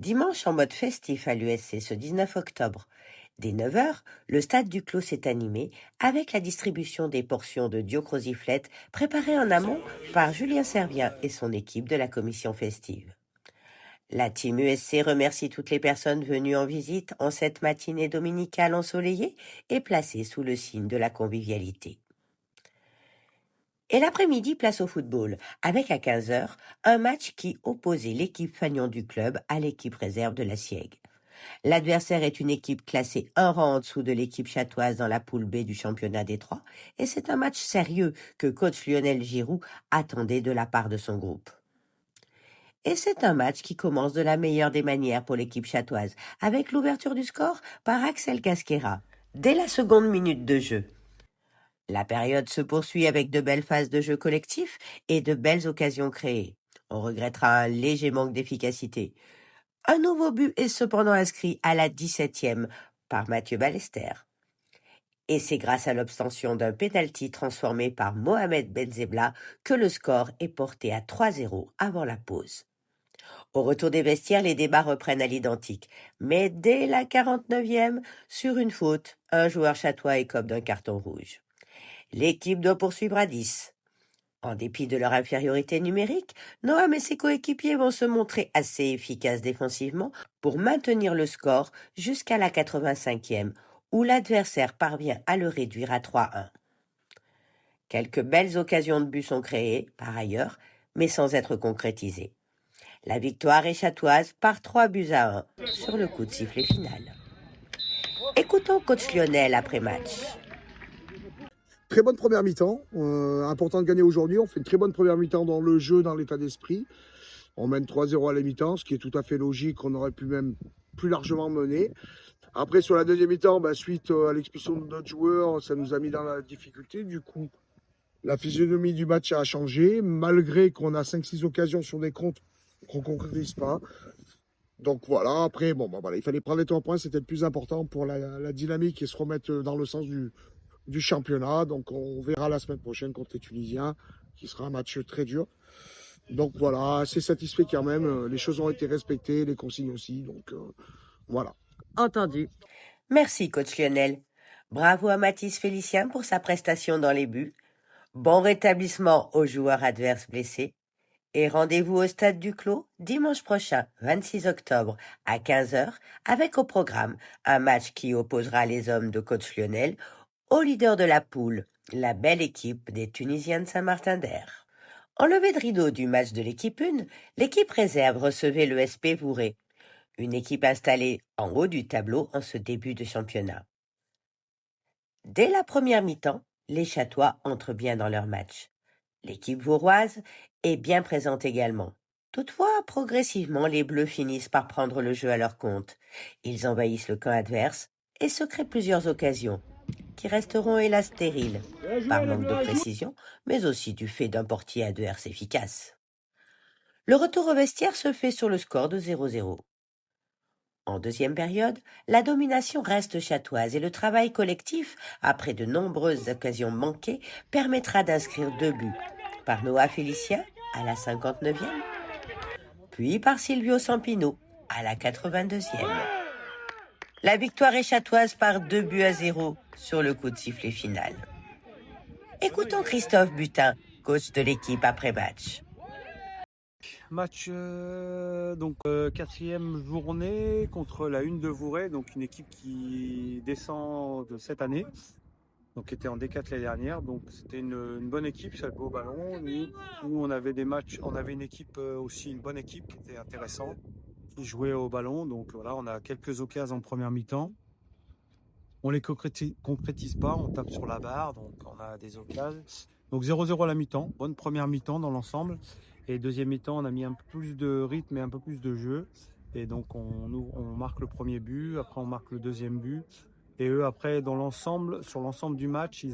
Dimanche en mode festif à l'USC ce 19 octobre. Dès 9 heures, le stade du Clos s'est animé avec la distribution des portions de diocrosiflette préparées en amont par Julien Servien et son équipe de la commission festive. La team USC remercie toutes les personnes venues en visite en cette matinée dominicale ensoleillée et placée sous le signe de la convivialité. Et l'après-midi, place au football, avec à 15 heures, un match qui opposait l'équipe fanion du club à l'équipe réserve de la Siègue. L'adversaire est une équipe classée un rang en dessous de l'équipe chatoise dans la poule B du championnat des Trois, et c'est un match sérieux que coach Lionel Giroud attendait de la part de son groupe. Et c'est un match qui commence de la meilleure des manières pour l'équipe chatoise, avec l'ouverture du score par Axel Casquera, dès la seconde minute de jeu. La période se poursuit avec de belles phases de jeu collectif et de belles occasions créées. On regrettera un léger manque d'efficacité. Un nouveau but est cependant inscrit à la 17e par Mathieu Ballester. Et c'est grâce à l'obtention d'un pénalty transformé par Mohamed Benzebla que le score est porté à 3-0 avant la pause. Au retour des vestiaires, les débats reprennent à l'identique. Mais dès la 49e, sur une faute, un joueur chatois écope d'un carton rouge. L'équipe doit poursuivre à 10. En dépit de leur infériorité numérique, Noam et ses coéquipiers vont se montrer assez efficaces défensivement pour maintenir le score jusqu'à la 85e, où l'adversaire parvient à le réduire à 3-1. Quelques belles occasions de but sont créées, par ailleurs, mais sans être concrétisées. La victoire est chatoise par 3-1 sur le coup de sifflet final. Écoutons coach Lionel après match. Très bonne première mi-temps, important de gagner aujourd'hui, on fait une très bonne première mi-temps dans le jeu, dans l'état d'esprit. On mène 3-0 à la mi-temps, ce qui est tout à fait logique, on aurait pu même plus largement mener. Après sur la deuxième mi-temps, suite à l'expulsion de notre joueur, ça nous a mis dans la difficulté. Du coup, la physionomie du match a changé, malgré qu'on a 5-6 occasions sur des comptes qu'on ne concrétise pas. Donc voilà, après, il fallait prendre les 3 points, c'était le plus important pour la dynamique et se remettre dans le sens du championnat. Donc on verra la semaine prochaine contre les Tunisiens, qui sera un match très dur. Donc voilà, assez satisfait quand même. Les choses ont été respectées, les consignes aussi. Donc voilà. Entendu. Merci coach Lionel. Bravo à Mathis Félicien pour sa prestation dans les buts. Bon rétablissement aux joueurs adverses blessés. Et rendez-vous au stade du Clos dimanche prochain, 26 octobre, à 15 heures, avec au programme un match qui opposera les hommes de coach Lionel au leader de la poule, la belle équipe des Tunisiens de Saint-Martin-d'Air. En levée de rideau du match de l'équipe 1, l'équipe réserve recevait le SP Vouré, une équipe installée en haut du tableau en ce début de championnat. Dès la première mi-temps, les Chatois entrent bien dans leur match. L'équipe vauroise est bien présente également. Toutefois, progressivement, les Bleus finissent par prendre le jeu à leur compte. Ils envahissent le camp adverse et se créent plusieurs occasions, qui resteront hélas stériles, par manque de précision, mais aussi du fait d'un portier adverse efficace. Le retour au vestiaire se fait sur le score de 0-0. En deuxième période, la domination reste chatoise et le travail collectif, après de nombreuses occasions manquées, permettra d'inscrire 2 buts, par Noah Félicien à la 59e, puis par Silvio Sampino à la 82e. La victoire est chatoise par 2-0 sur le coup de sifflet final. Écoutons Christophe Butin, coach de l'équipe après match. Match quatrième journée contre la Une de Vouré, donc une équipe qui descend de cette année, donc qui était en D4 l'année dernière. Donc c'était une bonne équipe, ça joue au ballon. Nous on avait des matchs, on avait une équipe aussi, une bonne équipe qui était intéressante, qui jouait au ballon. Donc voilà, on a quelques occasions en première mi-temps. On les concrétise pas, on tape sur la barre, donc on a des occasions. Donc 0-0 à la mi-temps, bonne première mi-temps dans l'ensemble. Et deuxième mi-temps, on a mis un peu plus de rythme et un peu plus de jeu. Et donc on marque le premier but, après on marque le deuxième but. Et eux, après, sur l'ensemble du match,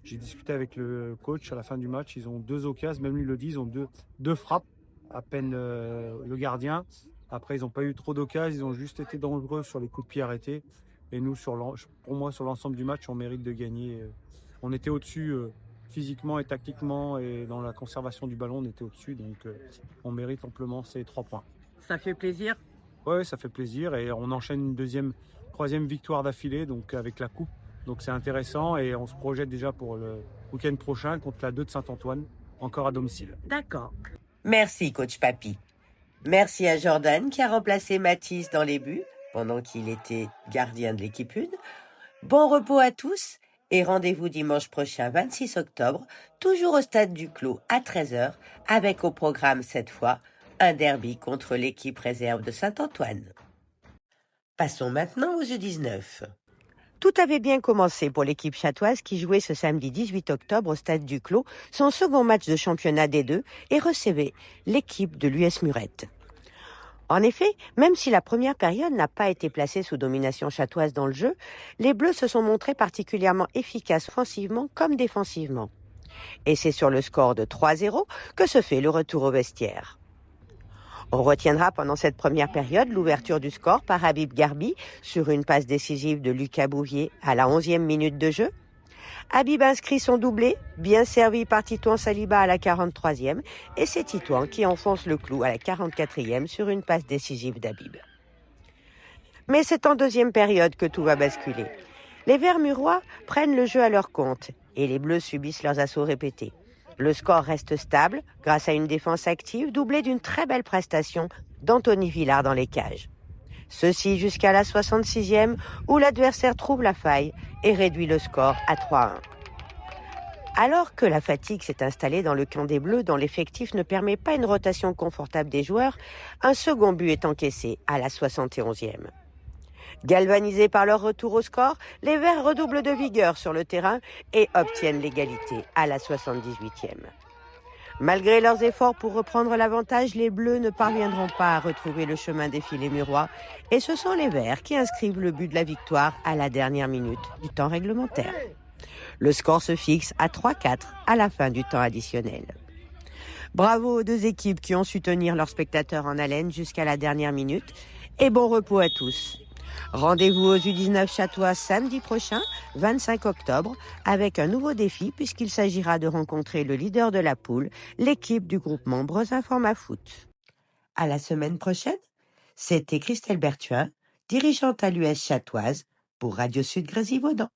j'ai discuté avec le coach à la fin du match, ils ont 2 occasions, même lui le dit, ils ont deux frappes, à peine le gardien. Après, ils n'ont pas eu trop d'occasions, ils ont juste été dangereux sur les coups de pied arrêtés. Et nous, pour moi, sur l'ensemble du match, on mérite de gagner. On était au-dessus physiquement et tactiquement, et dans la conservation du ballon, on était au-dessus. Donc, on mérite amplement ces 3 points. Ça fait plaisir. Ouais, ça fait plaisir et on enchaîne une deuxième, troisième victoire d'affilée donc avec la coupe. Donc c'est intéressant et on se projette déjà pour le week-end prochain contre la 2 de Saint-Antoine, encore à domicile. D'accord. Merci, coach Papy. Merci à Jordan qui a remplacé Mathis dans les buts pendant qu'il était gardien de l'équipe 1. Bon repos à tous et rendez-vous dimanche prochain 26 octobre, toujours au stade du Clos à 13h, avec au programme cette fois un derby contre l'équipe réserve de Saint-Antoine. Passons maintenant au jeu 19. Tout avait bien commencé pour l'équipe chatoise qui jouait ce samedi 18 octobre au stade du Clos son second match de championnat D2 et recevait l'équipe de l'US Murette. En effet, même si la première période n'a pas été placée sous domination chatoise dans le jeu, les Bleus se sont montrés particulièrement efficaces offensivement comme défensivement. Et c'est sur le score de 3-0 que se fait le retour au vestiaire. On retiendra pendant cette première période l'ouverture du score par Habib Garbi sur une passe décisive de Lucas Bouvier à la 11e minute de jeu. Habib inscrit son doublé, bien servi par Titouan Saliba à la 43e, et c'est Titouan qui enfonce le clou à la 44e sur une passe décisive d'Habib. Mais c'est en deuxième période que tout va basculer. Les Verts murois prennent le jeu à leur compte, et les Bleus subissent leurs assauts répétés. Le score reste stable grâce à une défense active doublée d'une très belle prestation d'Anthony Villard dans les cages. Ceci jusqu'à la 66e où l'adversaire trouve la faille et réduit le score à 3-1. Alors que la fatigue s'est installée dans le camp des Bleus dont l'effectif ne permet pas une rotation confortable des joueurs, un second but est encaissé à la 71e. Galvanisés par leur retour au score, les Verts redoublent de vigueur sur le terrain et obtiennent l'égalité à la 78e. Malgré leurs efforts pour reprendre l'avantage, les Bleus ne parviendront pas à retrouver le chemin des filets murois et ce sont les Verts qui inscrivent le but de la victoire à la dernière minute du temps réglementaire. Le score se fixe à 3-4 à la fin du temps additionnel. Bravo aux deux équipes qui ont su tenir leurs spectateurs en haleine jusqu'à la dernière minute et bon repos à tous. Rendez-vous aux U19 Chatois samedi prochain, 25 octobre, avec un nouveau défi puisqu'il s'agira de rencontrer le leader de la poule, l'équipe du groupement Breuzin-Format Foot. À la semaine prochaine, c'était Christelle Berthuin, dirigeante à l'US Chatoise pour Radio Sud Grésivaudan.